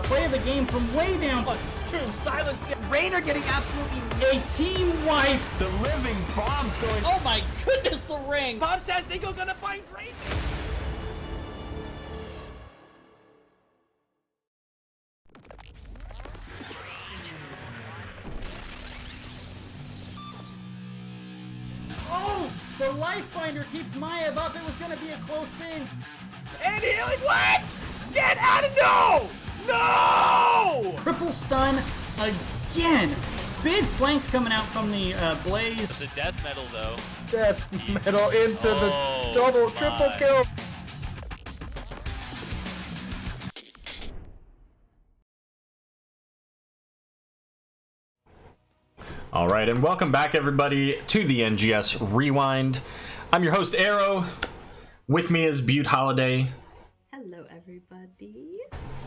play of the game from way down. True, silence. Rainer getting absolutely A team wipe. The living bomb's going. Oh my goodness, the ring. Bombstastingo gonna find Rainer. Oh, the life finder keeps Maev up. It was going to be a close thing. And healing, what? Get out of no! No! Triple stun again. Big flanks coming out from the Blaze. It's a death metal though. Death metal into the double, triple kill. All right, and welcome back, everybody, to the NGS Rewind. I'm your host, Arrow. With me is Butte Holiday. Hello, everybody.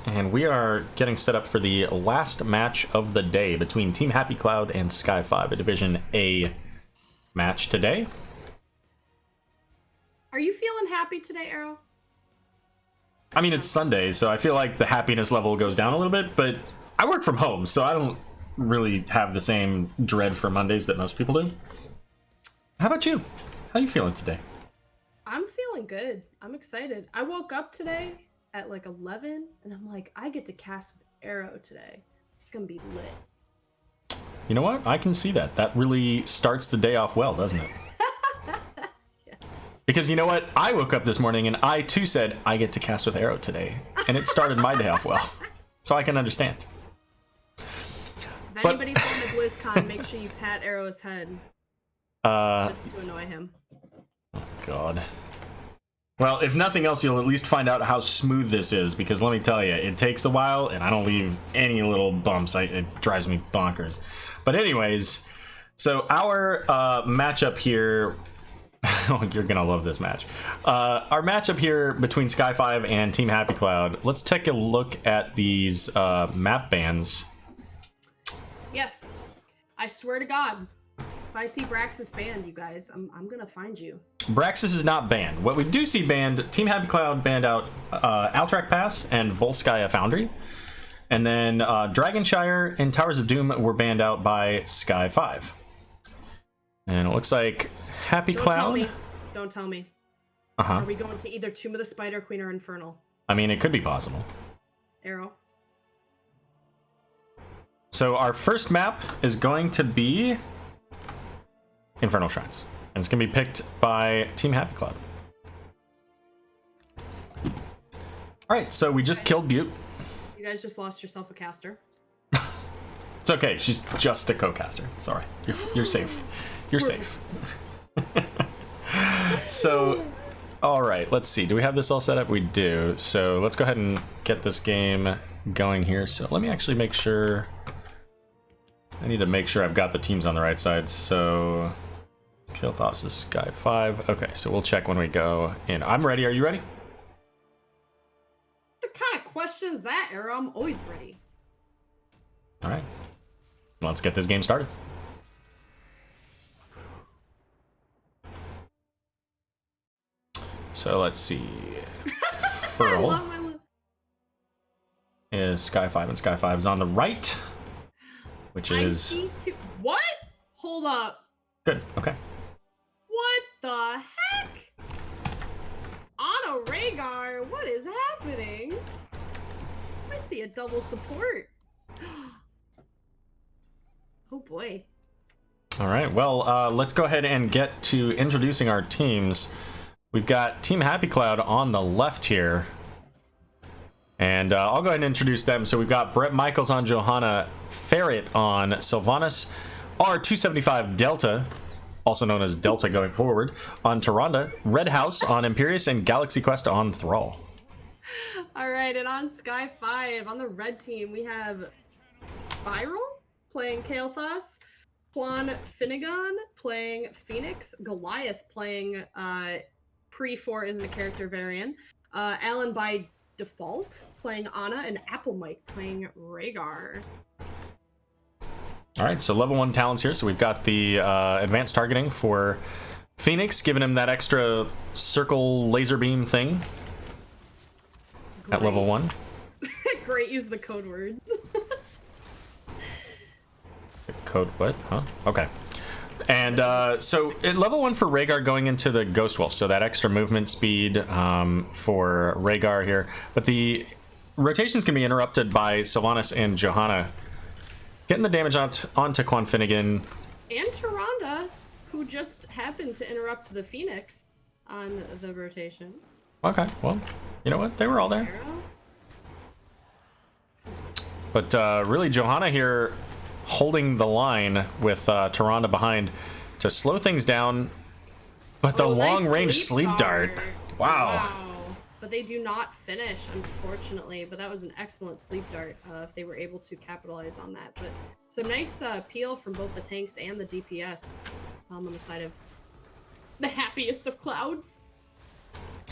And we are getting set up for the last match of the day between Team Happy Cloud and Sky5, a Division A match today. Are you feeling happy today, Arrow? I mean, it's Sunday, so I feel like the happiness level goes down a little bit, but I work from home, so I don't really have the same dread for Mondays that most people do. How about you? How you feeling today? I'm feeling good. I'm excited. I woke up today at like 11, and I'm like, I get to cast with Arrow today. It's gonna be lit. You know what? I can see that. That really starts the day off well, doesn't it? Yeah. Because you know what? I woke up this morning and I too said, I get to cast with Arrow today. And it started my day off well. So I can understand. If anybody's on the BlizzCon, make sure you pat Arrow's head. Just to annoy him. God. Well, if nothing else, you'll at least find out how smooth this is, because let me tell you, it takes a while, and I don't leave any little bumps. It drives me bonkers. But anyways, so our matchup here... Oh, you're gonna love this match. Our matchup here between Sky5 and Team Happy Cloud. Let's take a look at these map bans. Yes. I swear to God, if I see Braxis banned, you guys, I'm gonna find you. Braxis is not banned. What we do see banned, Team Happy Cloud banned out Alterac Pass and Volskaya Foundry. And then Dragonshire and Towers of Doom were banned out by Sky5. And it looks like Happy Cloud... Don't tell me. Uh-huh. Are we going to either Tomb of the Spider Queen or Infernal? I mean, it could be possible. Arrow. So our first map is going to be Infernal Shrines. And it's going to be picked by Team Happy Cloud. Alright, so we just killed Butte. You guys just lost yourself a caster. It's okay, she's just a co-caster. It's alright. You're safe. You're safe. So, alright, let's see. Do we have this all set up? We do. So let's go ahead and get this game going here. So let me actually make sure... I need to make sure I've got the teams on the right side. So, Kilthos is Sky5. Okay, so we'll check when we go in. I'm ready. Are you ready? What kind of question is that, Arrow? I'm always ready. All right. Let's get this game started. So let's see. Furl is Sky5, and Sky5 is on the right, which is... What? Hold up. Good, okay. What the heck? Anna Rhaegar, what is happening? I see a double support. Oh boy. All right, well, let's go ahead and get to introducing our teams. We've got Team Happy Cloud on the left here. And I'll go ahead and introduce them. So we've got Brett Michaels on Johanna, Ferret on Sylvanas, R275 Delta, also known as Delta going forward, on Tyrande, Red House on Imperius, and Galaxy Quest on Thrall. All right, and on Sky5, on the red team, we have Viral playing Kael'thas, Juan Finnegan playing Phoenix, Goliath playing Pre-4 isn't a character variant, Alan by default playing Anna, and Apple Mike playing Rhaegar. All right, so level 1 talents here. So we've got the advanced targeting for Phoenix, giving him that extra circle laser beam thing at level 1. Great, use the code words. Code what? Huh? Okay. And so at level 1 for Rhaegar going into the Ghost Wolf, so that extra movement speed for Rhaegar here. But the rotations can be interrupted by Sylvanas and Johanna getting the damage onto Quan Finnegan. And Tyrande, who just happened to interrupt the Phoenix on the rotation. Okay, well, you know what? They were all there. Arrow? But really, Johanna here holding the line with Tyrande behind to slow things down. But the long-range sleep dart. Wow. But they do not finish, unfortunately. But that was an excellent sleep dart if they were able to capitalize on that. But some nice peel from both the tanks and the DPS on the side of the happiest of clouds.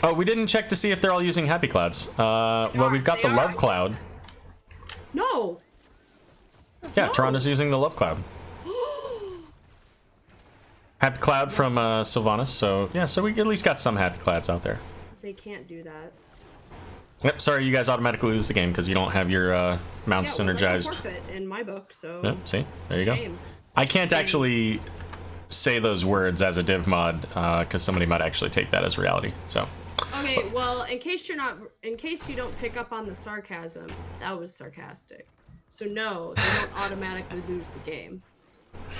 Oh, we didn't check to see if they're all using Happy Clouds. Well, we've got the Love Cloud. No. Yeah, No. Tyrande's using the Love Cloud. Happy Cloud from Sylvanas, so yeah, so we at least got some Happy Clouds out there. They can't do that. Yep, sorry, you guys automatically lose the game because you don't have your mounts Yeah, well, that's a synergized. forfeit in my book, so. Yep, see? There you go. Shame. I can't actually say those words as a div mod because somebody might actually take that as reality, so. Okay, well, in case you don't pick up on the sarcasm, that was sarcastic. So no, they don't automatically lose the game.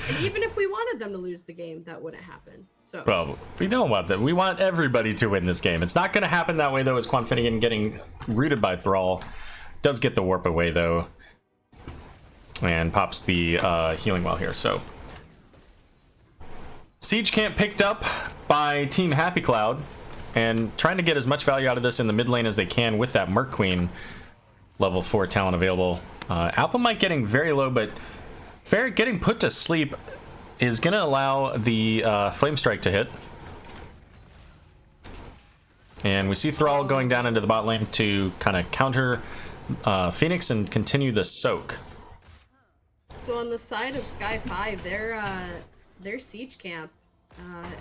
And even if we wanted them to lose the game, that wouldn't happen. So. Well, we don't want that. We want everybody to win this game. It's not going to happen that way, though, as Quan Finnegan getting rooted by Thrall. Does get the warp away, though. And pops the healing well here, so. Siege camp picked up by Team Happy Cloud. And trying to get as much value out of this in the mid lane as they can with that Merc Queen level 4 talent available. Alpamite getting very low, but Ferret getting put to sleep is going to allow the Flame Strike to hit. And we see Thrall going down into the bot lane to kind of counter Phoenix and continue the soak. So on the side of Sky5, their siege camp,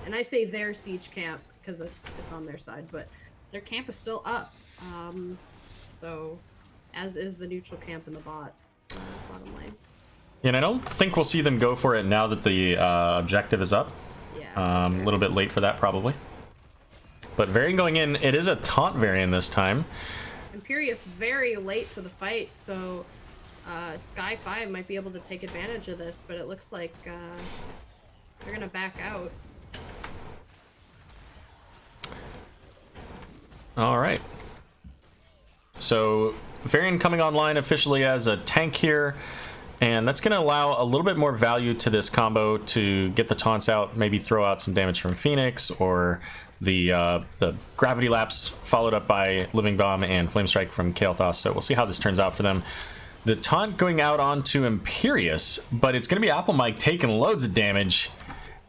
and I say their siege camp because it's on their side, but their camp is still up. So, as is the neutral camp in the bottom lane. And I don't think we'll see them go for it now that the objective is up. Yeah. A little bit late for that, probably. But Varian going in. It is a taunt Varian this time. Imperious very late to the fight, so Sky5 might be able to take advantage of this, but it looks like they're going to back out. All right. So Varian coming online officially as a tank here. And that's going to allow a little bit more value to this combo to get the taunts out, maybe throw out some damage from Phoenix, or the Gravity Lapse followed up by Living Bomb and Flame Strike from Kael'thas. So we'll see how this turns out for them. The taunt going out onto Imperious, but it's going to be Alpamite taking loads of damage.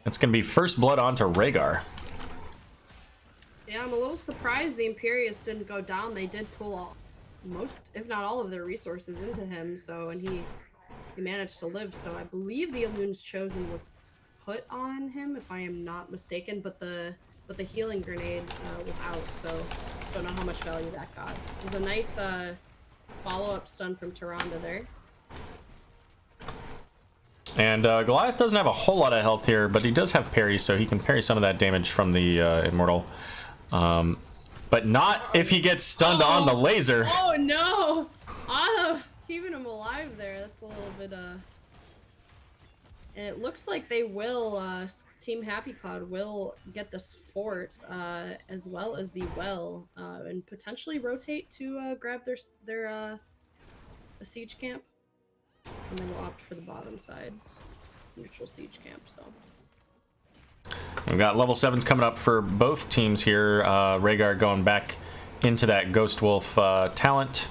It's going to be first blood onto Rhaegar. Yeah, I'm a little surprised the Imperious didn't go down. They did pull most, if not all, of their resources into him, so, and he managed to live, so I believe the Elun's Chosen was put on him, if I am not mistaken, but the healing grenade was out, so don't know how much value that got. It was a nice follow-up stun from Tyrande there. And Goliath doesn't have a whole lot of health here, but he does have parry, so he can parry some of that damage from the Immortal. But not if he gets stunned on the laser. Oh no! Keeping him alive there, that's a little bit and it looks like they will Team Happy Cloud will get this fort as well as the well and potentially rotate to grab their siege camp, and then we'll opt for the bottom side neutral siege camp. So we've got level 7s coming up for both teams here. Rhaegar going back into that Ghost Wolf talent.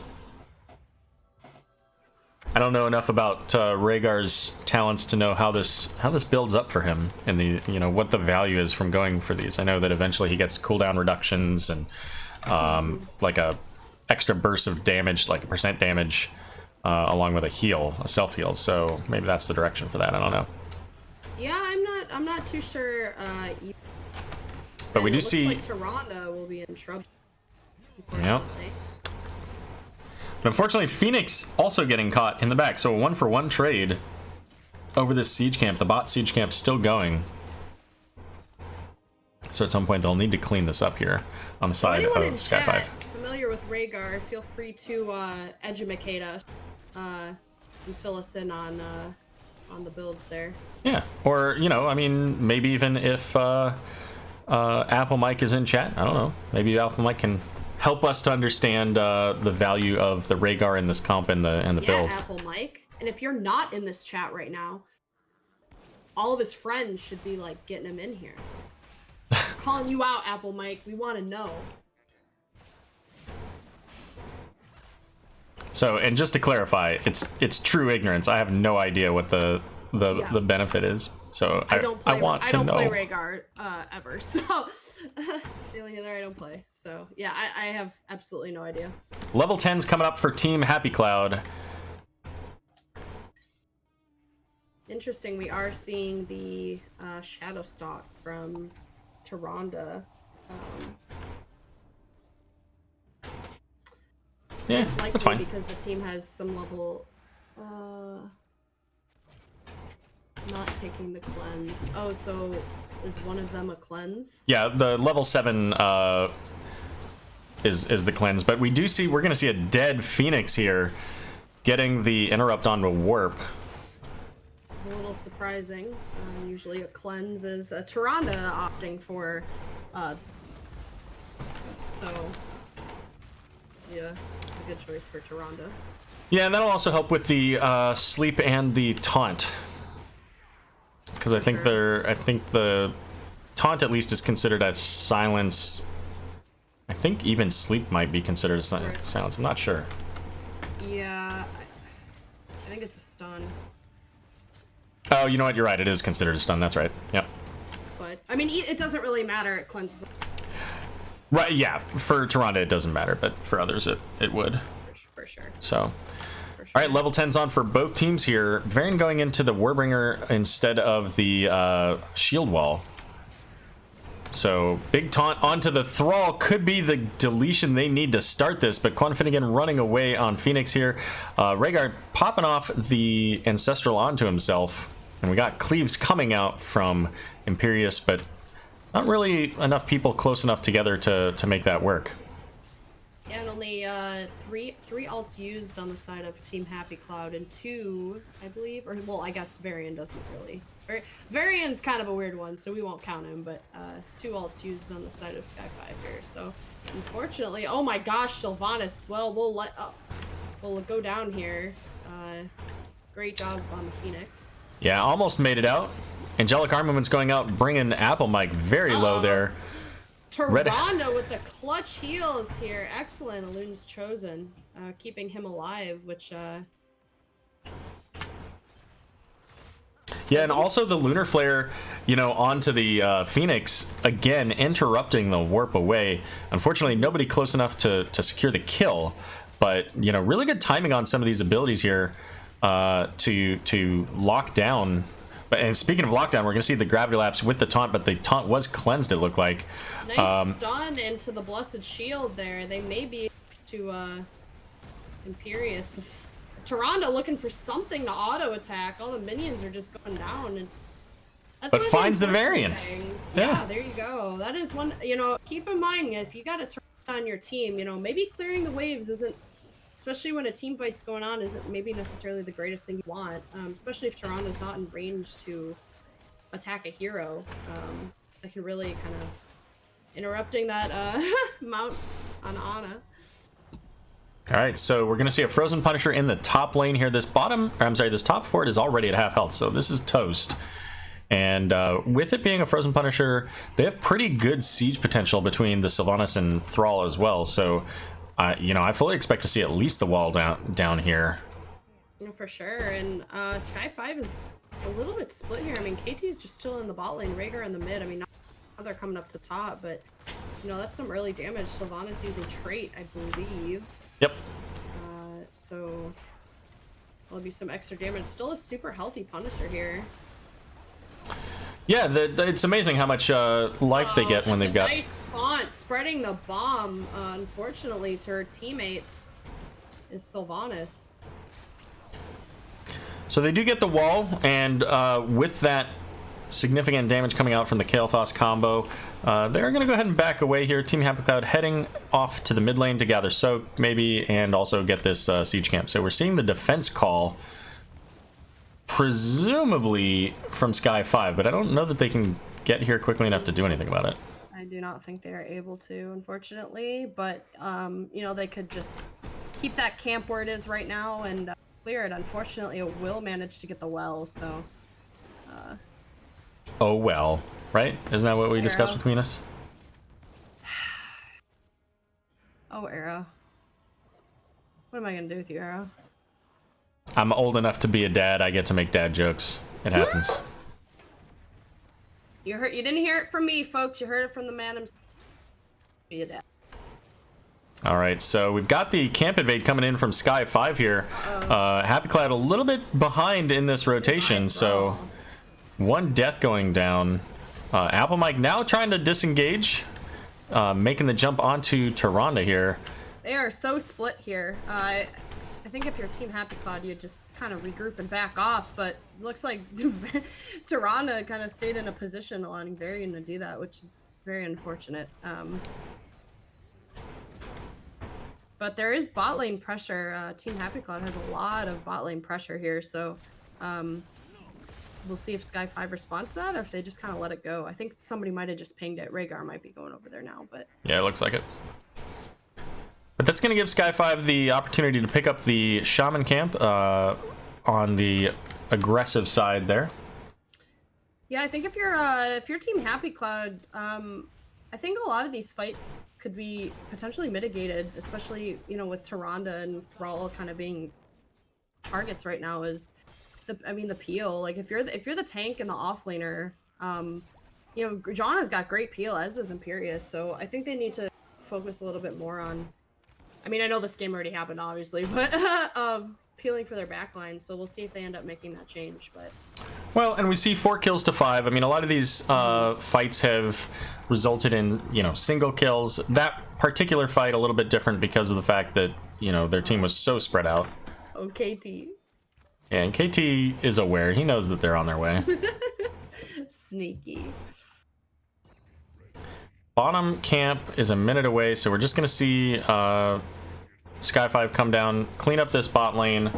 I don't know enough about Rhaegar's talents to know how this builds up for him and what the value is from going for these. I know that eventually he gets cooldown reductions and like a extra burst of damage, like a % damage, along with a heal, a self heal. So maybe that's the direction for that. I don't know. yeah, I'm not too sure. But we do see like Tyrande will be in trouble. Yep. But unfortunately, Phoenix also getting caught in the back. So a 1-for-1 trade over this siege camp. The bot siege camp still going. So at some point they'll need to clean this up here on the side of Sky5. Familiar with Rhaegar, feel free to educate us and fill us in on the builds there. Yeah, or you know, I mean, maybe even if Apple Mike is in chat, I don't know. Maybe Apple Mike can help us to understand the value of the Rhaegar in this comp and the build. Yeah, Apple Mike. And if you're not in this chat right now, all of his friends should be like getting him in here. Calling you out, Apple Mike. We want to know. So, and just to clarify, it's true ignorance. I have no idea what the benefit is. So I want to know. I don't play Rhaegar ever. So feeling there, I don't play. So yeah, I have absolutely no idea. Level 10's coming up for Team Happy Cloud. Interesting. We are seeing the Shadow Stalk from Tyrande. Yeah, that's fine. Because the team has some level. Not taking the cleanse. Oh, so is one of them a cleanse? Yeah, the level 7 is the cleanse, but we do see we're gonna see a dead Phoenix here, getting the interrupt onto warp. It's a little surprising. Usually a cleanse is a Tyrande opting for. So yeah, a good choice for Tyrande. Yeah, and that'll also help with the sleep and the taunt. Because I think the taunt at least is considered as silence. I think even sleep might be considered as silence. I'm not sure. Yeah, I think it's a stun. Oh, you know what? You're right. It is considered a stun. That's right. Yep. But I mean, it doesn't really matter. It cleanses. Right. Yeah. For Tyrande, it doesn't matter, but for others, it would. For sure. So. All right, level 10's on for both teams here. Varian going into the Warbringer instead of the shield wall. So big taunt onto the Thrall could be the deletion they need to start this, but Quan Finnegan running away on Phoenix here. Rhaegar popping off the Ancestral onto himself, and we got Cleaves coming out from Imperius, but not really enough people close enough together to make that work. Yeah, and only three ults used on the side of Team Happy Cloud, and 2, I believe, or well, I guess Varian doesn't really. Varian's kind of a weird one, so we won't count him. But 2 ults used on the side of Sky5 here. So unfortunately, oh my gosh, Sylvanas. Well, we'll go down here. Great job on the Phoenix. Yeah, almost made it out. Angelic Armament's going out, bringing Apple Mike very low there. Tyrande with the clutch heals here. Excellent. Elun's chosen, keeping him alive, which yeah, and also the Lunar Flare, you know, onto the Phoenix, again, interrupting the warp away. Unfortunately, nobody close enough to secure the kill, but, you know, really good timing on some of these abilities here to lock down. And speaking of lockdown, we're going to see the Gravity Lapse with the taunt, but the taunt was cleansed, it looked like. Nice stun into the Blessed Shield there. They may be to Imperius. Tyrande looking for something to auto attack. All the minions are just going down. But finds the Varian. Yeah, there you go. That is one, you know, keep in mind, if you got a Tyrande on your team, you know, maybe clearing the waves isn't, especially when a team fight's going on, isn't maybe necessarily the greatest thing you want, especially if Tyrande's not in range to attack a hero. That can really kind of interrupting that mount on Ana. All right, so we're going to see a Frozen Punisher in the top lane here. This top fort is already at half health, so this is toast. And with it being a Frozen Punisher, they have pretty good siege potential between the Sylvanas and Thrall as well. So, you know, I fully expect to see at least the wall down here. For sure, and Sky5 is a little bit split here. I mean, KT's just still in the bot lane, Rhaegar in the mid. I mean, now they're coming up to top, but, you know, that's some early damage. Sylvanas using trait, I believe. Yep. So there'll be some extra damage. Still a super healthy Punisher here. Yeah, it's amazing how much life they get when they've got. Nice font spreading the bomb. Unfortunately, to her teammates Sylvanas. So they do get the wall, and with that significant damage coming out from the Kael'thas combo, they're going to go ahead and back away here. Team Happy Cloud heading off to the mid lane to gather Soak, maybe, and also get this siege camp. So we're seeing the defense call, presumably from Sky5, but I don't know that they can get here quickly enough to do anything about it. I do not think they are able to, unfortunately, but, you know, they could just keep that camp where it is right now and clear it. Unfortunately, it will manage to get the well, so... Oh well, right? Isn't that what we discussed between us? Oh, Arrow. What am I gonna do with you, Arrow? I'm old enough to be a dad. I get to make dad jokes. It happens. You didn't hear it from me, folks. You heard it from the man himself. Be a dad. All right, so we've got the camp invade coming in from Sky5 here. Happy Cloud a little bit behind in this rotation, so one death going down. Apple Mike now trying to disengage, making the jump onto Tyrande here. They are so split here. I think if you're Team Happy Cloud, you just kind of regroup and back off, but it looks like Tyrande kind of stayed in a position allowing Varian to do that, which is very unfortunate. But there is bot lane pressure. Team Happy Cloud has a lot of bot lane pressure here, so we'll see if Sky5 responds to that or if they just kind of let it go. I think somebody might have just pinged it. Rhaegar might be going over there now, but... Yeah, it looks like it. But that's going to give Sky5 the opportunity to pick up the Shaman camp on the aggressive side there. Yeah, I think if you're Team Happy Cloud, I think a lot of these fights could be potentially mitigated, especially, you know, with Tyrande and Thrall kind of being targets right now. Is the peel. Like if you're the tank and the offlaner, you know, Janna's got great peel, as does Imperius. So I think they need to focus a little bit more on. I mean, I know this game already happened, obviously, but peeling for their backline. So we'll see if they end up making that change. But well, and we see 4 kills to 5. I mean, a lot of these fights have resulted in, you know, single kills. That particular fight a little bit different because of the fact that, you know, their team was so spread out. Oh, KT. Yeah, and KT is aware. He knows that they're on their way. Sneaky. Bottom camp is a minute away, so we're just going to see Sky5 come down, clean up this bot lane,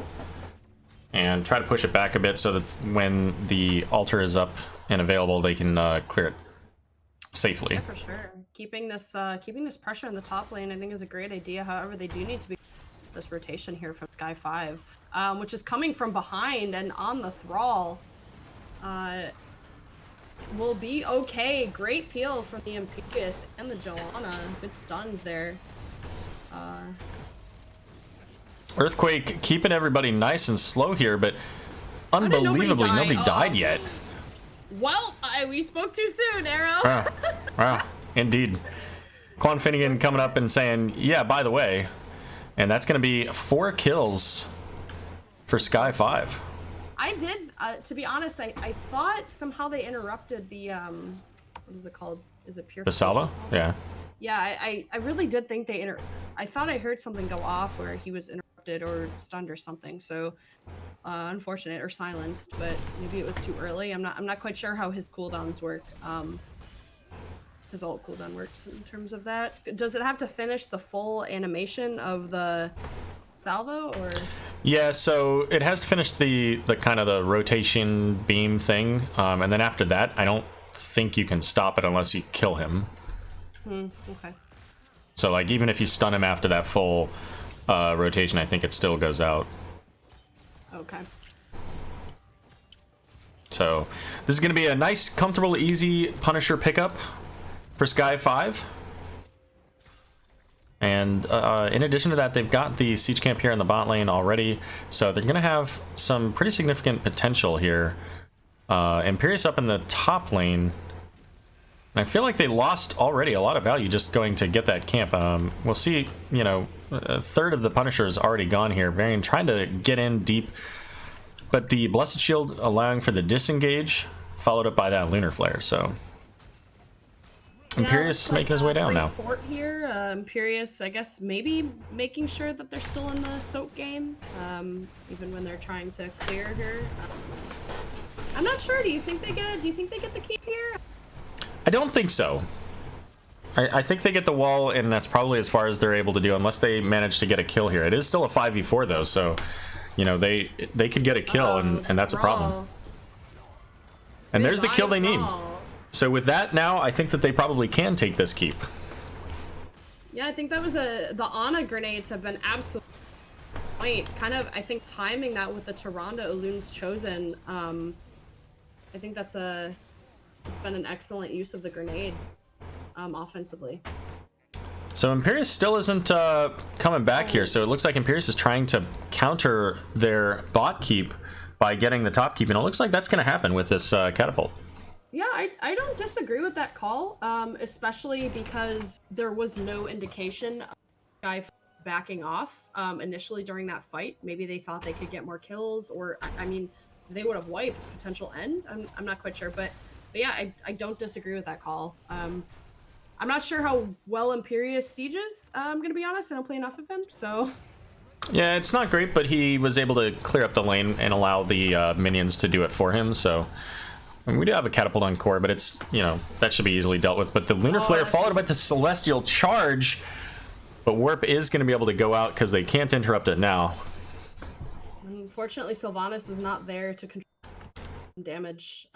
and try to push it back a bit so that when the altar is up and available, they can clear it safely. Yeah, for sure. Keeping this pressure in the top lane, I think, is a great idea. However, they do need to be this rotation here from Sky5, which is coming from behind and on the Thrall. Will be okay. Great peel from the Imperius and the Joanna. Good stuns there. Earthquake keeping everybody nice and slow here, but unbelievably nobody died yet. Well, we spoke too soon, Arrow. Wow, indeed. Quan Finnegan coming up and saying, yeah, by the way, and that's going to be 4 kills for Sky5. I did, to be honest, I thought somehow they interrupted the, what is it called? Is it pure? The salvo? Yeah. Yeah, I really did think I thought I heard something go off where he was interrupted or stunned or something. So, unfortunate or silenced, but maybe it was too early. I'm not quite sure how his cooldowns work. His ult cooldown works in terms of that. Does it have to finish the full animation of the salvo, or? Yeah, so it has to finish the kind of the rotation beam thing, and then after that, I don't think you can stop it unless you kill him. Okay. So like even if you stun him after that full rotation, I think it still goes out. Okay. So this is going to be a nice, comfortable, easy Punisher pickup for Sky5. And in addition to that, they've got the siege camp here in the bot lane already, so they're going to have some pretty significant potential here. Imperius up in the top lane, and I feel like they lost already a lot of value just going to get that camp. We'll see, you know, a third of the Punisher is already gone here. Varian trying to get in deep, but the Blessed Shield allowing for the disengage, followed up by that Lunar Flare, so... Imperious making his way down now. Fort here. Imperious, I guess, maybe making sure that they're still in the soak game, even when they're trying to clear her. I'm not sure. Do you think they get the keep here? I don't think so. I think they get the wall, and that's probably as far as they're able to do, unless they manage to get a kill here. It is still a 5v4 though, so you know they could get a kill, and that's a problem. And there's the kill they need. So with that now, I think that they probably can take this keep. Yeah, I think that was the Ana grenades have been absolutely point. Kind of, I think timing that with the Tyrande Elun's Chosen. I think it's been an excellent use of the grenade. Offensively. So Imperious still isn't coming back here, so it looks like Imperious is trying to counter their bot keep by getting the top keep, and it looks like that's going to happen with this catapult. Yeah, I don't disagree with that call, especially because there was no indication of Sky backing off initially during that fight. Maybe they thought they could get more kills, or, I mean, they would have wiped potential end. I'm not quite sure, but yeah, I don't disagree with that call. I'm not sure how well Imperious sieges, I'm gonna be honest. I don't play enough of him, so. Yeah, it's not great, but he was able to clear up the lane and allow the minions to do it for him, so. I mean, we do have a catapult on core, but it's, you know, that should be easily dealt with. But the Lunar Flare followed by the Celestial Charge, but Warp is going to be able to go out because they can't interrupt it now. Unfortunately, Sylvanas was not there to control damage,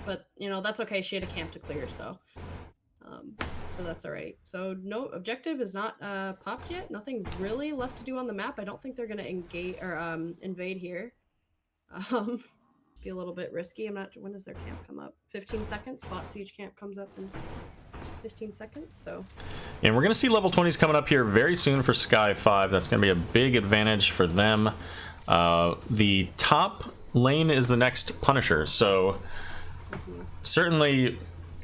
but, you know, that's okay. She had a camp to clear, so that's all right. So no, objective is not popped yet. Nothing really left to do on the map. I don't think they're going to engage or invade here. Be a little bit risky. I'm not. When does their camp come up? 15 seconds. Spot siege camp comes up in 15 seconds. So. And we're going to see level 20s coming up here very soon for Sky5. That's going to be a big advantage for them. The top lane is the next Punisher, so certainly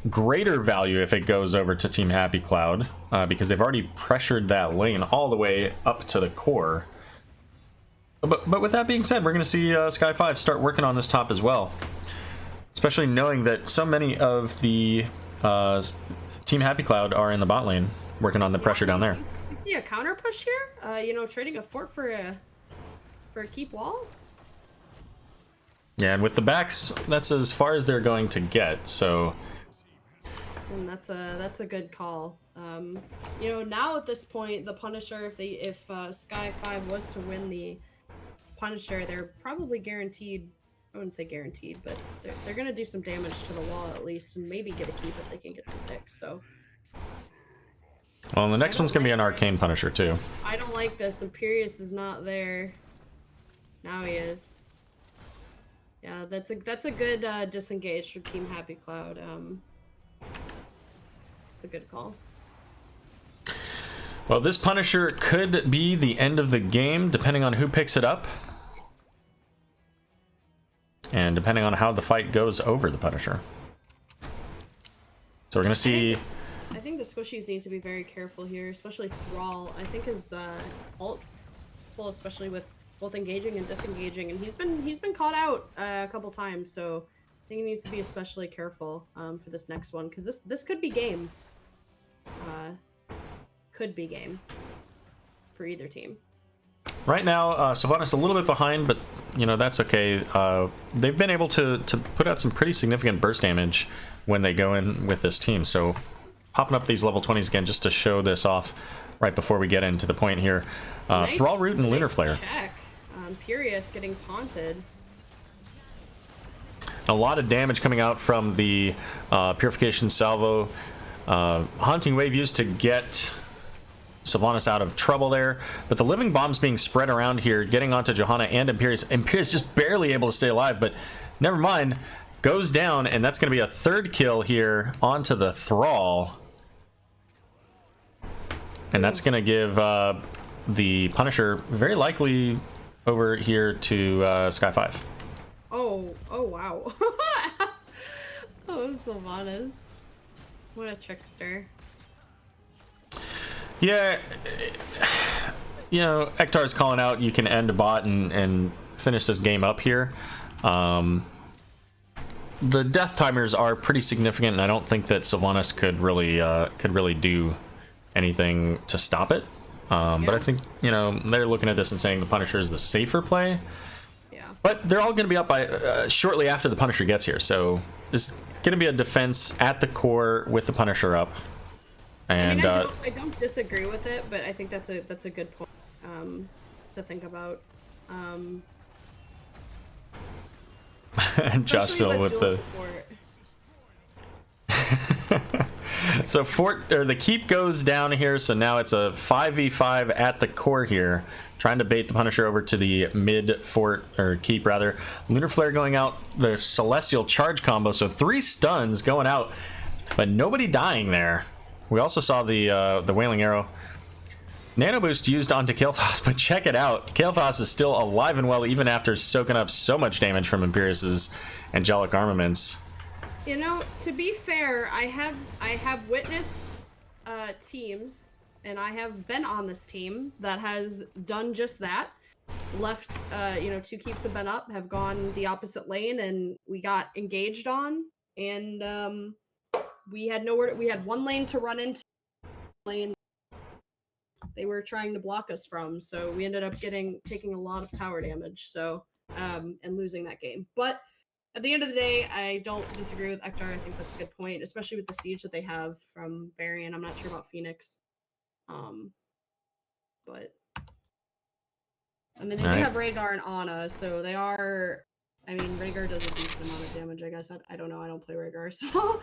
greater value if it goes over to Team Happy Cloud, because they've already pressured that lane all the way up to the core. But with that being said, we're going to see Sky5 start working on this top as well, especially knowing that so many of the Team Happy Cloud are in the bot lane working on the pressure down there. You see a counter push here? You know, trading a fort for a keep wall. Yeah, and with the backs, that's as far as they're going to get. So, and that's a good call. You know, now at this point, the Punisher, if Sky5 was to win the Punisher, they're probably guaranteed. I wouldn't say guaranteed, but they're gonna do some damage to the wall at least, and maybe get a keep if they can get some picks. So. Well, the next one's gonna be an Arcane Punisher too. I don't like this. Imperious is not there. Now he is. Yeah, that's a good disengage for Team Happy Cloud. It's a good call. Well, this Punisher could be the end of the game, depending on who picks it up. And depending on how the fight goes over the Punisher. So we're going to see... I think the squishies need to be very careful here, especially Thrall. I think his ult, well, especially with both engaging and disengaging, and he's been caught out a couple times, so I think he needs to be especially careful for this next one, because this could be game. Could be game for either team. Right now, Sylvanas a little bit behind, but you know that's okay. They've been able to put out some pretty significant burst damage when they go in with this team. So popping up these level 20s again just to show this off right before we get into the point here. Nice, Thrall Root and nice Lunar Flare. Check. Purius getting taunted. A lot of damage coming out from the Purification Salvo. Haunting Wave used to get Sylvanas out of trouble there, but the living bombs being spread around here, getting onto Johanna and Imperious. Imperious just barely able to stay alive, but never mind, goes down, and that's going to be a third kill here onto the Thrall. And that's going to give the Punisher very likely over here to Sky5. Oh wow. Oh, Sylvanas. What a trickster. Yeah, you know, Ektar's calling out you can end a bot and finish this game up here. You the death timers are pretty significant, and I don't think that Sylvanas could really do anything to stop it. But I think, you know, they're looking at this and saying the Punisher is the safer play. Yeah. But they're all going to be up by shortly after the Punisher gets here, so it's going to be a defense at the core with the Punisher up. And I don't disagree with it, but I think that's a good point to think about. And Josh still with the so the keep goes down here, so now it's a 5v5 at the core here, trying to bait the Punisher over to the mid fort, or keep rather. Lunar Flare going out, the Celestial Charge combo, so 3 stuns going out, but nobody dying there. We also saw the Wailing Arrow Nano Boost used onto Kael'thas, but check it out. Kael'thas is still alive and well even after soaking up so much damage from Imperius's angelic armaments. You know, to be fair, I have witnessed teams, and I have been on this team that has done just that. Left, you know, 2 keeps have been up, have gone the opposite lane, and we got engaged on, and we had nowhere. We had 1 lane to run into. Lane they were trying to block us from, so we ended up taking a lot of tower damage. So, and losing that game, but. At the end of the day, I don't disagree with Ektar. I think that's a good point, especially with the siege that they have from Varian. I'm not sure about Phoenix. But I mean, they do have Rhaegar and Ana, so they are. I mean, Rhaegar does a decent amount of damage, I guess. I don't know. I don't play Rhaegar, so.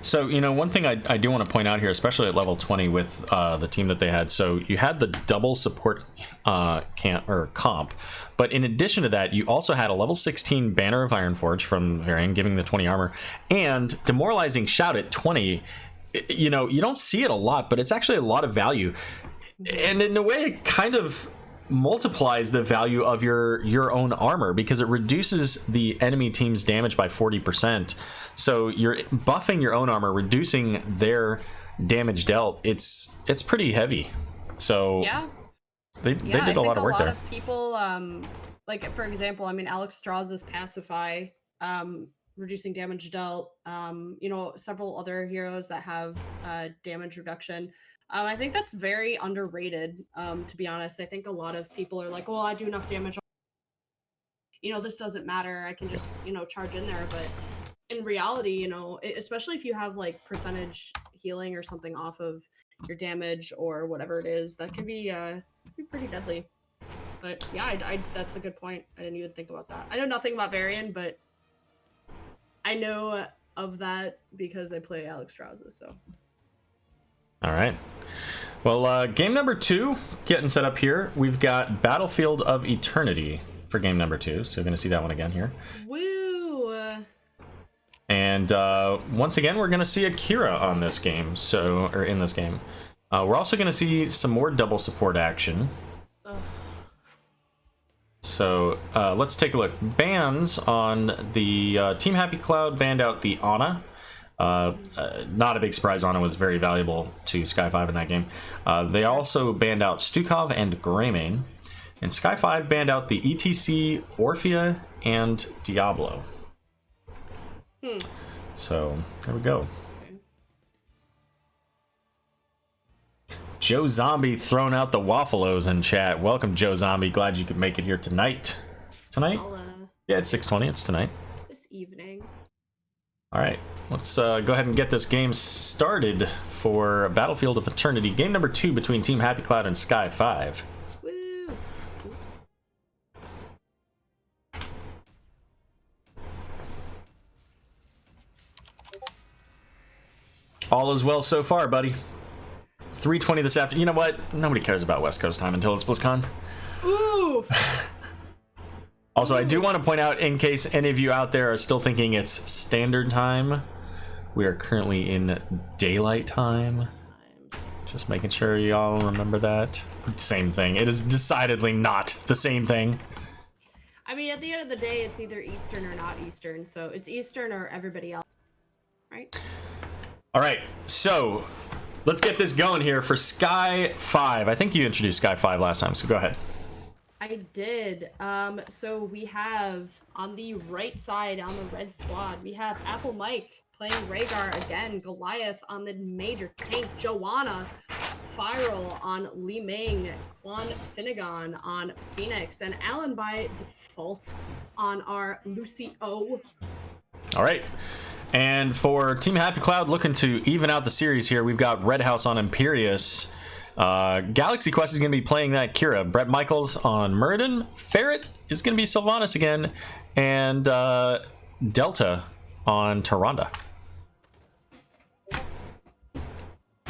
So, you know, one thing I do want to point out here, especially at level 20 with the team that they had. So you had the double support comp, but in addition to that, you also had a level 16 Banner of Ironforge from Varian, giving the 20 armor, and Demoralizing Shout at 20. You know, you don't see it a lot, but it's actually a lot of value. And in a way, it kind of multiplies the value of your own armor, because it reduces the enemy team's damage by 40%. So you're buffing your own armor, reducing their damage dealt. It's pretty heavy. So yeah, they did a lot of work there. A lot of people, like for example, I mean, Alex Strauss's Pacify, reducing damage dealt. You know, several other heroes that have damage reduction. I think that's very underrated, to be honest. I think a lot of people are like, well, I do enough damage. You know, this doesn't matter. I can just, you know, charge in there. But in reality, you know, especially if you have like percentage healing or something off of your damage or whatever it is, that can be pretty deadly. But yeah, that's a good point. I didn't even think about that. I know nothing about Varian, but I know of that because I play Alex Strauss, so. All right. Well, game number 2 getting set up here. We've got Battlefield of Eternity for game number 2, so you're going to see that one again here. Woo! And once again, we're going to see Akira on this game, or in this game. We're also going to see some more double support action. Oh. So let's take a look. Bans on the Team Happy Cloud banned out the Ana. Not a big surprise. Ana was very valuable to Sky5 in that game. They also banned out Stukov and Greymane, and Sky5 banned out the ETC, Orphea, and Diablo. So there we go. Joe Zombie throwing out the Wafflos in chat. Welcome, Joe Zombie. Glad you could make it here tonight. Tonight? Yeah, it's 6:20. It's tonight. This evening. All right, let's go ahead and get this game started for Battlefield of Eternity. Game number 2 between Team Happy Cloud and Sky5. Woo! All is well so far, buddy. 3:20 this afternoon. You know what? Nobody cares about West Coast time until it's BlizzCon. Ooh! Also, I do want to point out, in case any of you out there are still thinking it's standard time, we are currently in daylight time. Just making sure y'all remember that. Same thing. It is decidedly not the same thing. I mean, at the end of the day, it's either Eastern or not Eastern, so it's Eastern or everybody else, right? All right, so let's get this going here for Sky5. I think you introduced Sky5 last time, so go ahead. I did. So we have on the right side on the red squad, we have Apple Mike playing Rhaegar again, Goliath on the major tank, Joanna, Viral on Li Ming, Quan Finnegan on Phoenix, and Alan by default on our Lucy O. All right. And for Team Happy Cloud looking to even out the series here, we've got Red House on Imperius. Galaxy Quest is going to be playing that Kira. Brett Michaels on Muradin. Ferret is going to be Sylvanas again. And Delta on Tyrande.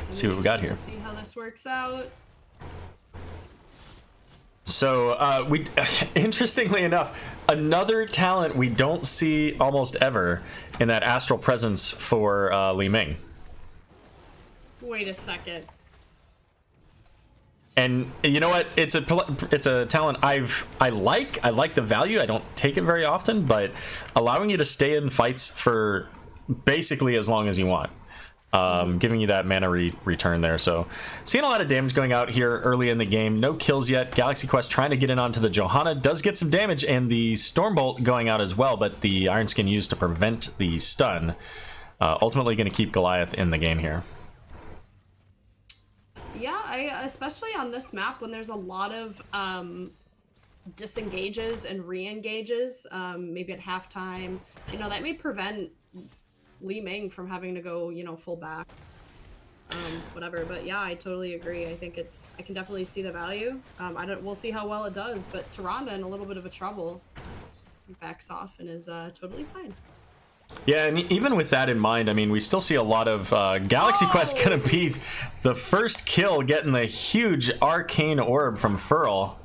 See what we got here. See how this works out. So, we interestingly enough, another talent we don't see almost ever in that astral presence for Li Ming. Wait a second. And you know what? It's a talent I like the value. I don't take it very often, but allowing you to stay in fights for basically as long as you want. Giving you that mana return there. So seeing a lot of damage going out here early in the game. No kills yet. Galaxy Quest trying to get in onto the Johanna. Does get some damage, and the Stormbolt going out as well, but the Iron Skin used to prevent the stun. Ultimately going to keep Goliath in the game here. Yeah, especially on this map when there's a lot of disengages and re-engages, maybe at halftime. You know, that may prevent Li Ming from having to go, you know, full back, whatever. But yeah, I totally agree. I think I can definitely see the value. We'll see how well it does, but Tyrande in a little bit of a trouble. He backs off and is totally fine. Yeah, and even with that in mind, I mean, we still see a lot of Galaxy Quest gonna be the first kill, getting the huge arcane orb from Furl.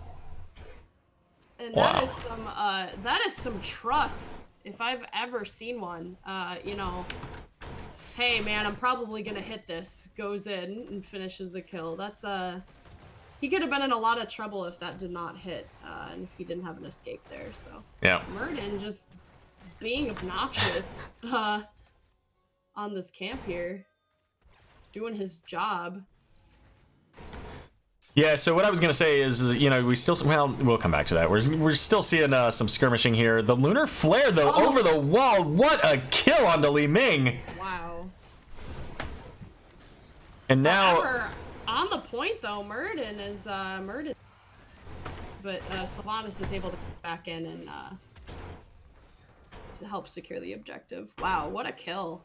And Wow. that is some trust. If I've ever seen one, you know, hey man, I'm probably gonna hit this, goes in and finishes the kill. That's he could have been in a lot of trouble if that did not hit, and if he didn't have an escape there. So Yeah. Muradin just being obnoxious on this camp here, doing his job. Yeah, so what I was going to say is, you know, we'll come back to that. We're still seeing some skirmishing here. The Lunar Flare, though, over the wall. What a kill onto Li Ming. Wow. And now... However, on the point, though, Muradin is Muradin. But Sylvanas is able to get back in and to help secure the objective. Wow, what a kill.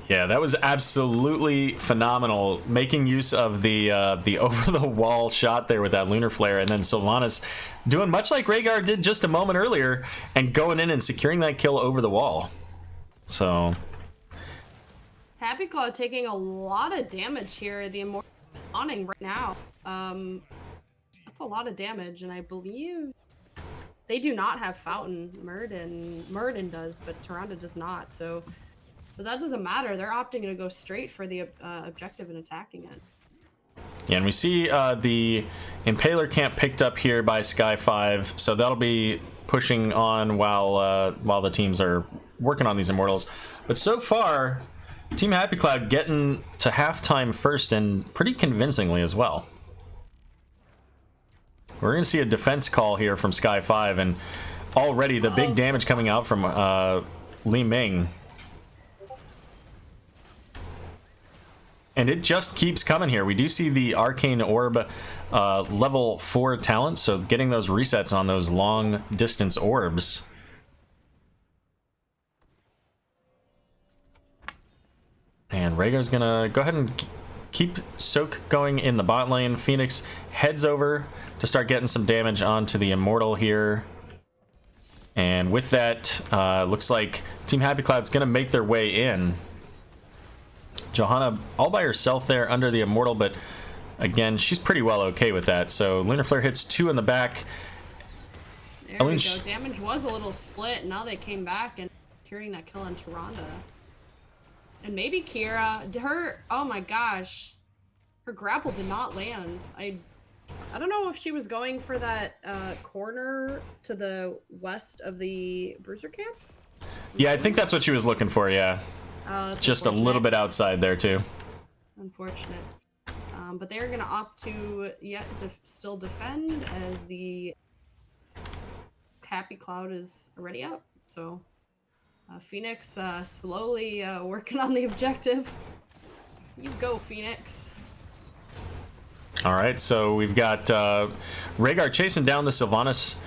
Yeah, that was absolutely phenomenal. Making use of the over-the-wall shot there with that Lunar Flare, and then Sylvanas doing much like Rhaegar did just a moment earlier, and going in and securing that kill over the wall. So... Happy Cloud taking a lot of damage here. The Immortal awning right now. That's a lot of damage, and I believe they do not have Fountain. Muradin does, but Tyrande does not. So... But that doesn't matter. They're opting to go straight for the objective and attacking it. Yeah, and we see the Impaler camp picked up here by Sky5, so that'll be pushing on while the teams are working on these Immortals. But so far, Team Happy Cloud getting to halftime first, and pretty convincingly as well. We're going to see a defense call here from Sky5, and already the big damage coming out from Li Ming. And it just keeps coming here. We do see the Arcane Orb level 4 talent, so getting those resets on those long distance orbs. And Rhaegar's gonna go ahead and keep Soak going in the bot lane. Phoenix heads over to start getting some damage onto the Immortal here. And with that, looks like Team Happy Cloud's gonna make their way in. Johanna all by herself there under the Immortal, but again, she's pretty well okay with that. So Lunar Flare hits 2 in the back. There we go. Damage was a little split. Now they came back and securing that kill on Tyrande. And maybe Kira, oh my gosh, her grapple did not land. I don't know if she was going for that corner to the west of the Bruiser camp. Yeah, I think that's what she was looking for. Yeah. Just a little bit outside there too. Unfortunate. But they're going to opt to still defend as the Happy Cloud is already up. So Phoenix slowly working on the objective. You go, Phoenix. All right, so we've got Rhaegar chasing down the Sylvanas.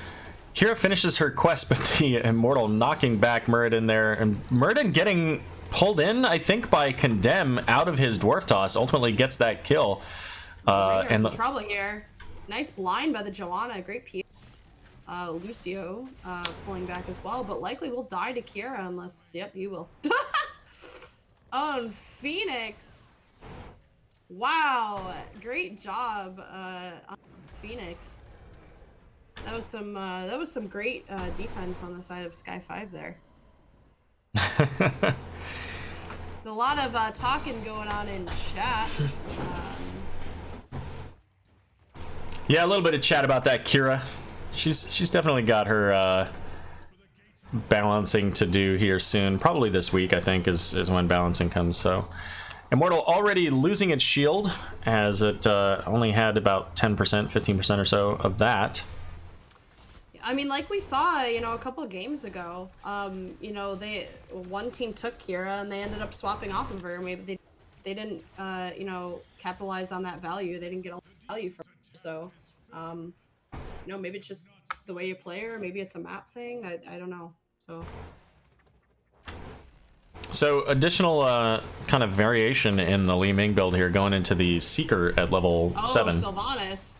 Kira finishes her quest, but the Immortal knocking back Muradin there. And Muradin getting pulled in, I think, by Condemn out of his Dwarf Toss. Ultimately gets that kill. And in trouble here. Nice blind by the Joanna. Great piece. Lucio pulling back as well, but likely will die to Kira unless... Yep, he will. Oh, and Phoenix. Wow. Great job on Phoenix. That was some great defense on the side of Sky5 there. A lot of talking going on in chat. Yeah, a little bit of chat about that Kira. She's definitely got her balancing to do here soon. Probably this week, I think, is when balancing comes. So Immortal already losing its shield, as it only had about 10%, 15% or so of that. I mean, like we saw, a couple of games ago, one team took Kira and they ended up swapping off of her. Maybe they didn't, capitalize on that value. They didn't get all the value from her. So, maybe it's just the way you play her. Maybe it's a map thing. I don't know. So additional kind of variation in the Li Ming build here, going into the Seeker at level 7. Oh, Sylvanas.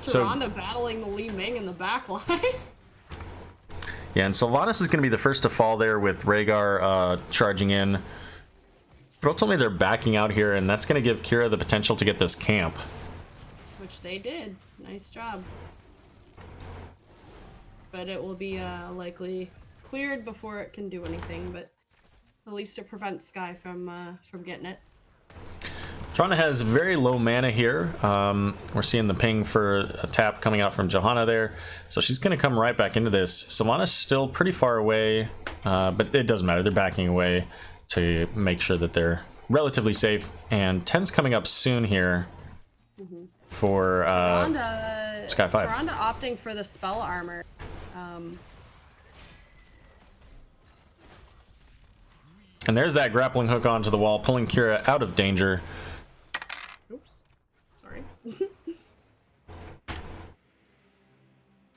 So, Sharonda battling the Li Ming in the back line. Yeah, and Sylvanas is going to be the first to fall there with Rhaegar charging in. But ultimately they're backing out here, and that's going to give Kira the potential to get this camp. Which they did. Nice job. But it will be likely cleared before it can do anything, but at least it prevents Sky from getting it. Trana has very low mana here. We're seeing the ping for a tap coming out from Johanna there. So she's going to come right back into this. Sylvanas still pretty far away, but it doesn't matter. They're backing away to make sure that they're relatively safe. And 10's coming up soon here for Sky5. Sharonda opting for the spell armor. And there's that grappling hook onto the wall, pulling Kira out of danger. Oops. Sorry.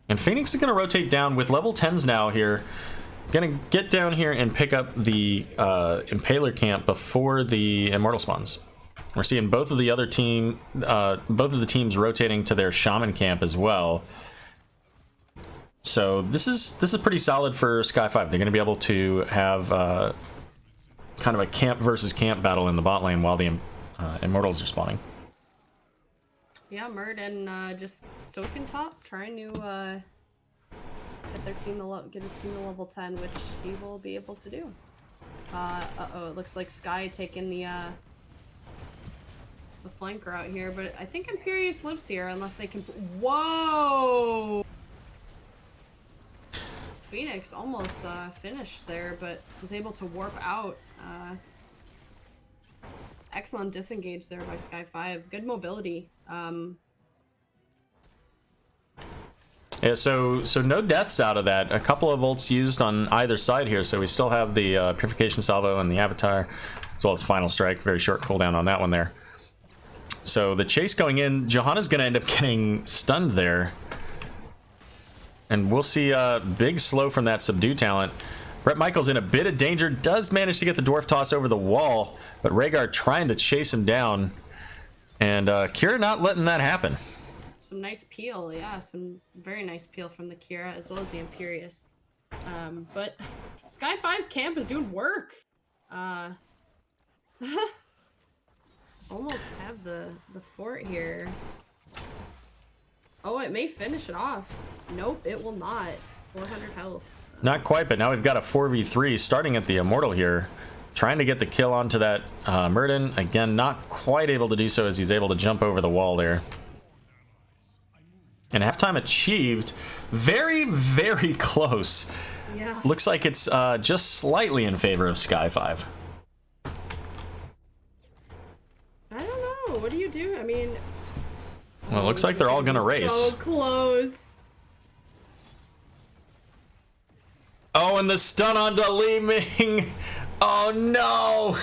And Phoenix is going to rotate down with level 10s now here. Going to get down here and pick up the Impaler camp before the Immortal spawns. We're seeing both of the teams rotating to their Shaman camp as well. So this is pretty solid for Sky5. They're going to be able to have kind of a camp versus camp battle in the bot lane while the Immortals are spawning. Yeah, Muradin just soaking top, trying to get his team to level 10, which he will be able to do. It looks like Sky taking the flanker out here, but I think Imperius lives here unless they can. Whoa! Phoenix almost finished there, but was able to warp out. Excellent disengage there by Sky5. Good mobility. Yeah, so no deaths out of that. A couple of ults used on either side here, so we still have the Purification Salvo and the Avatar, as well as Final Strike. Very short cooldown on that one there. So the chase going in, Johanna's going to end up getting stunned there. And we'll see a big slow from that Subdue talent. Brett Michaels in a bit of danger, does manage to get the Dwarf Toss over the wall, but Rhaegar trying to chase him down. And Kira not letting that happen. Some nice peel, yeah, some very nice peel from the Kira as well as the Imperius. But Sky5's camp is doing work. Almost have the fort here. Oh, it may finish it off. Nope, it will not. 400 health. Not quite, but now we've got a 4v3 starting at the Immortal here. Trying to get the kill onto that Muradin. Again, not quite able to do so as he's able to jump over the wall there. And halftime achieved. Very, very close. Yeah. Looks like it's just slightly in favor of Sky5. know. What do you do? I mean... Well, it looks like they're all gonna race. So close. Oh, and the stun onto Li Ming. Oh no.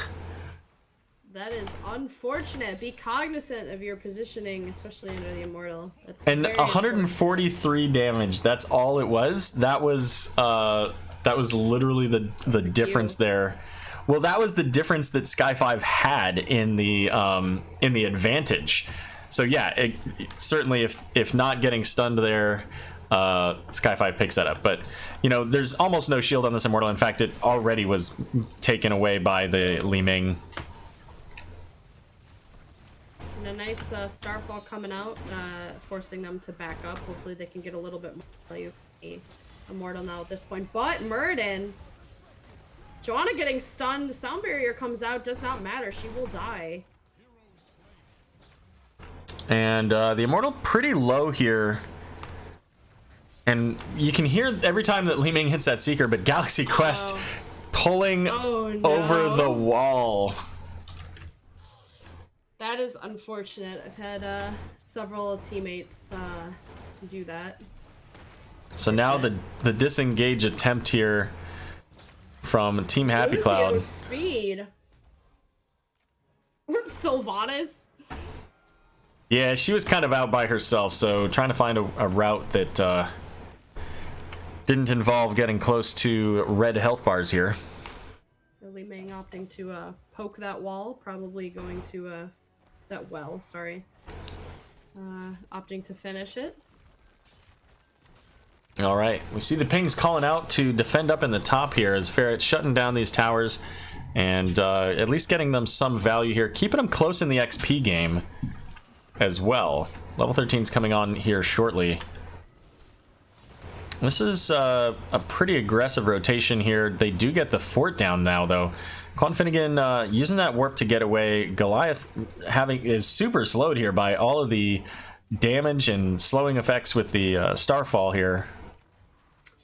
That is unfortunate. Be cognizant of your positioning, especially under the Immortal. That's And very 143 damage. That's all it was. That was literally the difference there. Well, that was the difference that Sky5 had in the advantage. So yeah, certainly if not getting stunned there, Sky5 picks that up. But you know, there's almost no shield on this Immortal. In fact, it already was taken away by the Li Ming. And a nice Starfall coming out, forcing them to back up. Hopefully they can get a little bit more value from the Immortal now at this point. But Murden, Joanna getting stunned. Sound Barrier comes out. Does not matter. She will die. And the Immortal pretty low here. And you can hear every time that Li Ming hits that Seeker, but Galaxy Quest pulling over the wall. That is unfortunate. I've had several teammates do that. So now the disengage attempt here from Team Happy Cloud. Speed. Sylvanas. Yeah, she was kind of out by herself, so trying to find a route that didn't involve getting close to red health bars here. Li Ming opting to poke that wall, probably going to that well, sorry. Opting to finish it. All right, we see the pings calling out to defend up in the top here as Ferret's shutting down these towers and at least getting them some value here, keeping them close in the XP game as well. Level 13's coming on here shortly. This is a pretty aggressive rotation here. They do get the fort down now, though. Quan Finnegan using that warp to get away. Goliath is super slowed here by all of the damage and slowing effects with the Starfall here.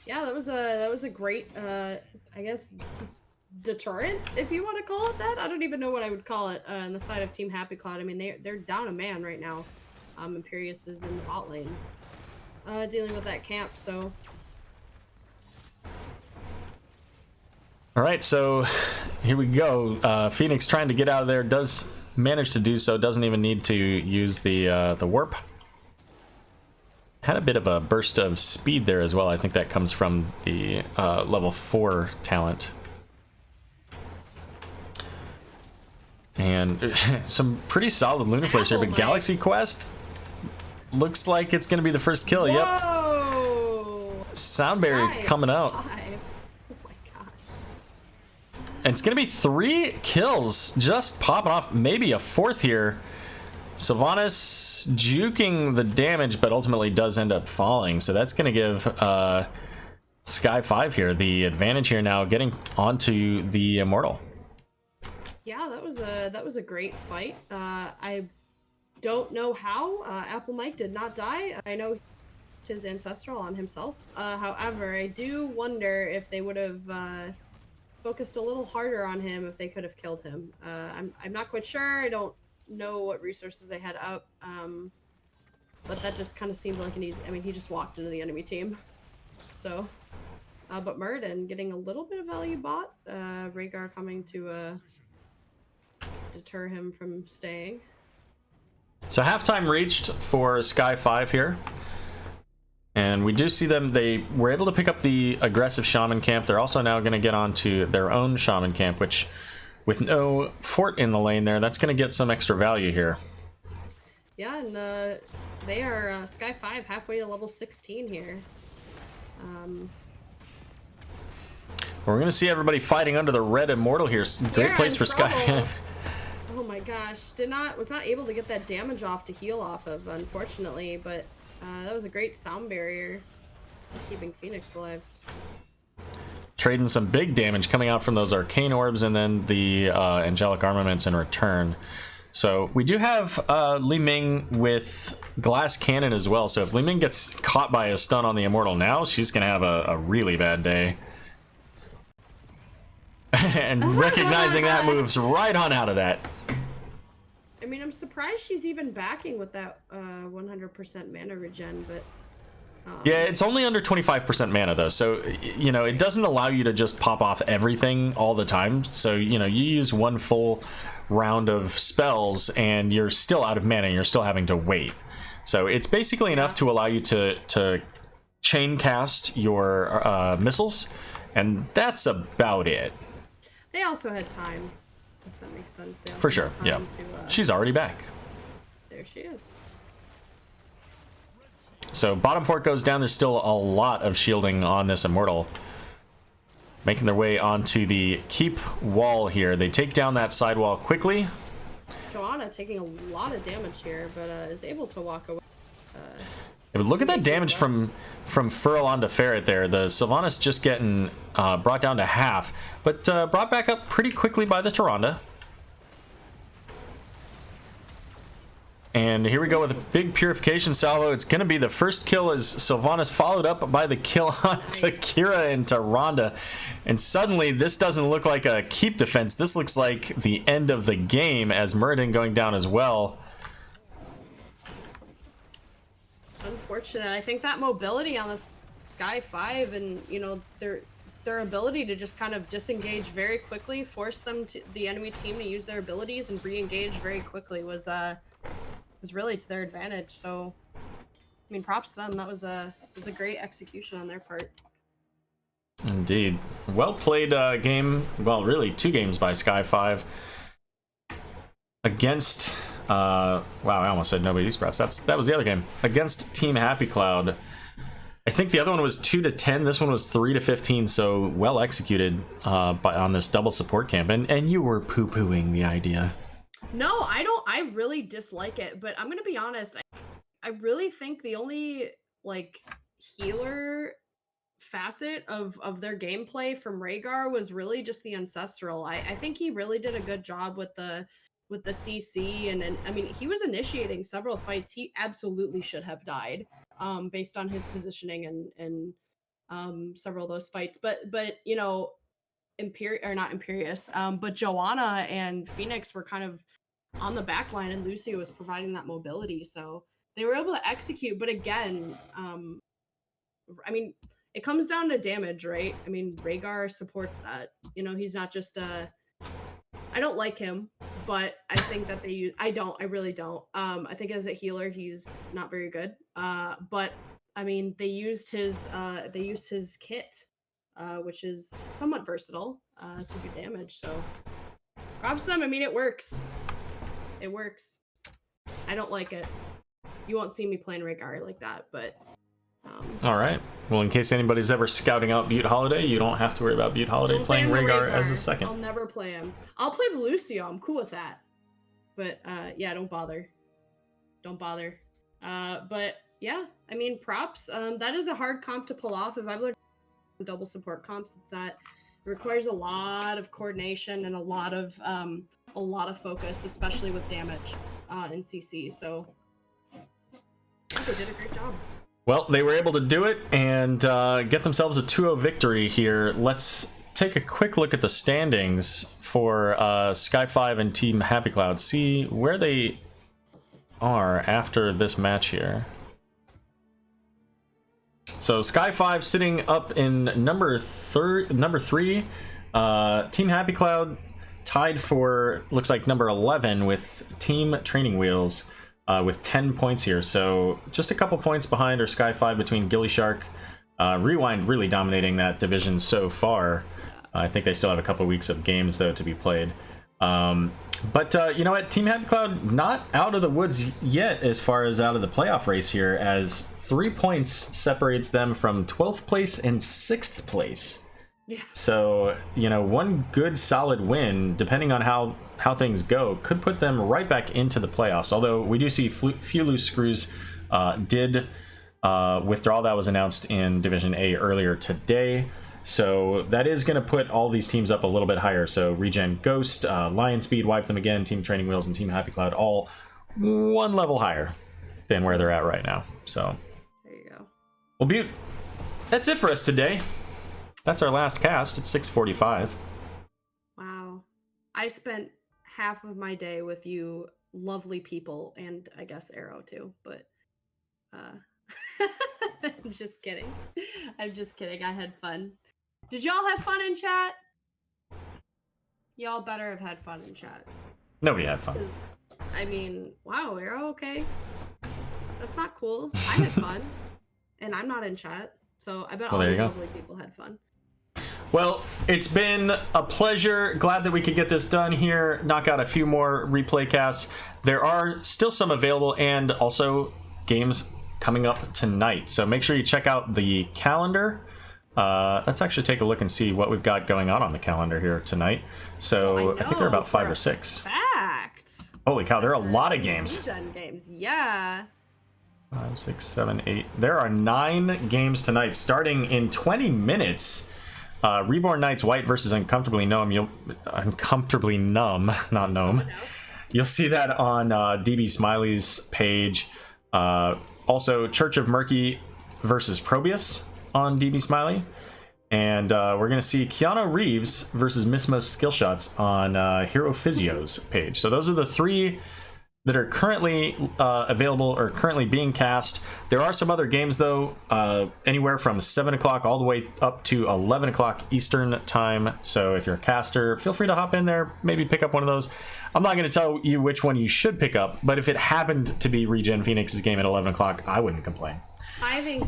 Yeah, that was a great, I guess, deterrent, if you want to call it that. I don't even know what I would call it on the side of Team Happy Cloud. I mean, they're down a man right now. Imperius is in the bot lane, dealing with that camp. So. All right, so here we go. Phoenix trying to get out of there, does manage to do so, doesn't even need to use the warp. Had a bit of a burst of speed there as well. I think that comes from the level 4 talent. And some pretty solid Lunar Flares here, but Galaxy Quest looks like it's going to be the first kill. Whoa! Yep. Sound Barrier coming out. And it's going to be 3 kills just popping off, maybe a 4th here. Sylvanas juking the damage, but ultimately does end up falling. So that's going to give Sky5 here the advantage here now, getting onto the Immortal. Yeah, that was a great fight. I don't know how Apple Mike did not die. I know his ancestral on himself. However, I do wonder if they would have focused a little harder on him if they could have killed him. I'm not quite sure. I don't know what resources they had up, but that just kind of seemed like an easy. I mean, he just walked into the enemy team. So, but Murden getting a little bit of value bot. Rhaegar coming to deter him from staying. So halftime reached for Sky5 here. And we do see them, they were able to pick up the aggressive shaman camp. They're also now going to get onto their own shaman camp, which with no fort in the lane there, that's going to get some extra value here. Yeah, and they are Sky5 halfway to level 16 here. We're going to see everybody fighting under the red Immortal here. Great place for Sky5. Oh my gosh, was not able to get that damage off to heal off of, unfortunately, but that was a great sound barrier, keeping Phoenix alive. Trading some big damage coming out from those arcane orbs and then the angelic armaments in return. So we do have Li Ming with glass cannon as well. So if Li Ming gets caught by a stun on the Immortal now, she's going to have a really bad day. And recognizing that, moves right on out of that. I mean, I'm surprised she's even backing with that 100% mana regen, but... Yeah, it's only under 25% mana though, so you know it doesn't allow you to just pop off everything all the time. So you know you use one full round of spells and you're still out of mana and you're still having to wait. So it's basically enough to allow you to chain cast your missiles, and that's about it. They also had time. Does that make sense? They also For sure, had time yeah. to, She's already back. there she is. So bottom fort goes down. There's still a lot of shielding on this Immortal. Making their way onto the keep wall here. They take down that side wall quickly. Joanna taking a lot of damage here, but is able to walk away. But look at that damage from Furl onto Ferret there. The Sylvanas just getting brought down to half, but brought back up pretty quickly by the Tyrande. And here we go with a big purification salvo. It's going to be the first kill as Sylvanas followed up by the kill on Kira and Tyrande. And suddenly this doesn't look like a keep defense. This looks like the end of the game as Muradin going down as well. Unfortunate. I think that mobility on the Sky5 and, you know, their ability to just kind of disengage very quickly, force them to the enemy team to use their abilities and re-engage very quickly was really to their advantage. So, I mean, props to them. That was a great execution on their part. Indeed. Well played game. Well, really, 2 games by Sky5 against. Wow, I almost said Nobody Sprouts. That was the other game against Team Happy Cloud. I think the other one was 2-10. This one was 3-15. So well executed on this double support camp. And you were poo-pooing the idea. No, I don't. I really dislike it, but I'm gonna be honest. I really think the only like healer facet of their gameplay from Rhaegar was really just the ancestral. I think he really did a good job with the CC, and I mean he was initiating several fights. He absolutely should have died, based on his positioning and several of those fights. But you know, not Imperious, but Joanna and Phoenix were kind of on the back line, and Lucio was providing that mobility, so they were able to execute. But again, I mean, it comes down to damage, right? I mean, Rhaegar supports that. You know, he's not just I don't like him, but I think that they use. I really don't. I think as a healer, he's not very good. But I mean, they used his kit, which is somewhat versatile to do damage. So props to them. I mean, it works. It works. I don't like it. You won't see me playing Rhaegar like that, but. All right. Well, in case anybody's ever scouting out Butte Holiday, you don't have to worry about Butte Holiday playing Rhaegar as a second. I'll never play him. I'll play the Lucio. I'm cool with that. But yeah, don't bother. Don't bother. But yeah, I mean, props. That is a hard comp to pull off. If I've learned double support comps, it's that it requires a lot of coordination and a lot of focus, especially with damage in CC. So they did a great job. Well, they were able to do it and get themselves a 2-0 victory here. Let's take a quick look at the standings for Sky5 and Team Happy Cloud. See where they are after this match here. So Sky5 sitting up in number 3. Team Happy Cloud tied for, looks like, number 11 with Team Training Wheels. With 10 points here, so just a couple points behind are Sky5 between Gilly Shark. Rewind really dominating that division so far. I think they still have a couple weeks of games though to be played. But you know what, Team Happy Cloud not out of the woods yet as far as out of the playoff race here, as 3 points separates them from 12th place and 6th place. Yeah. So, you know, one good solid win, depending on how things go, could put them right back into the playoffs. Although we do see few loose screws did withdraw. That was announced in Division A earlier today. So that is going to put all these teams up a little bit higher. So Regen Ghost, Lion Speed, Wipe Them Again, Team Training Wheels, and Team Happy Cloud all one level higher than where they're at right now. So there you go. Well, Butte, that's it for us today. That's our last cast. It's 6:45. Wow. I spent half of my day with you lovely people, and I guess Arrow too, but I'm just kidding. I'm just kidding. I had fun. Did y'all have fun in chat? Y'all better have had fun in chat. Nobody had fun. I mean, wow, Arrow, okay. That's not cool. I had fun, and I'm not in chat, so I bet all these lovely people had fun. Well, it's been a pleasure. Glad that we could get this done here. Knock out a few more replay casts. There are still some available, and also games coming up tonight. So make sure you check out the calendar. Let's actually take a look and see what we've got going on the calendar here tonight. So I think there are about 5 or 6. Fact. Holy cow, there are a lot of games. Gen games, yeah. 5, 6, 7, 8. There are 9 games tonight, starting in 20 minutes. Reborn Knights White versus Uncomfortably Numb. Uncomfortably Numb, not Gnome. You'll see that on DB Smiley's page. Also, Church of Murky versus Probius on DB Smiley. And we're going to see Keanu Reeves versus Mismos Skillshots on Hero Physio's page. So those are the 3 that are currently available or currently being cast. There are some other games, though, anywhere from 7 o'clock all the way up to 11 o'clock Eastern time. So if you're a caster, feel free to hop in there, maybe pick up one of those. I'm not going to tell you which one you should pick up, but if it happened to be Regen Phoenix's game at 11 o'clock, I wouldn't complain. I think,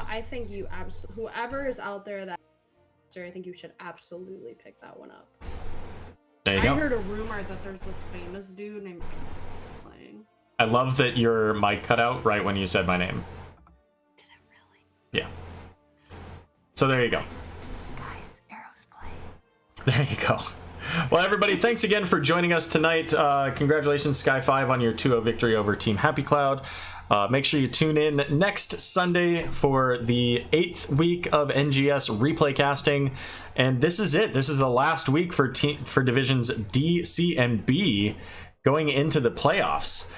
I think you whoever is out there that I think you should absolutely pick that one up. There you go. I heard a rumor that there's this famous dude named playing. I love that your mic cut out right when you said my name. Did it really? Yeah. So there you go. Guys, Arrow's playing. There you go. Well, everybody, thanks again for joining us tonight. Congratulations, Sky5, on your 2-0 victory over Team Happy Cloud. Make sure you tune in next Sunday for the 8th week of NGS replay casting. And this is it. This is the last week for Divisions D, C, and B going into the playoffs.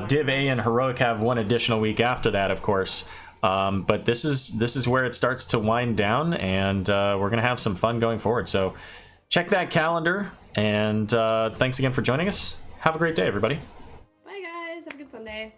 Div A and Heroic have one additional week after that, of course. But this is where it starts to wind down, and we're going to have some fun going forward. So check that calendar, and thanks again for joining us. Have a great day, everybody. Bye, guys. Have a good Sunday.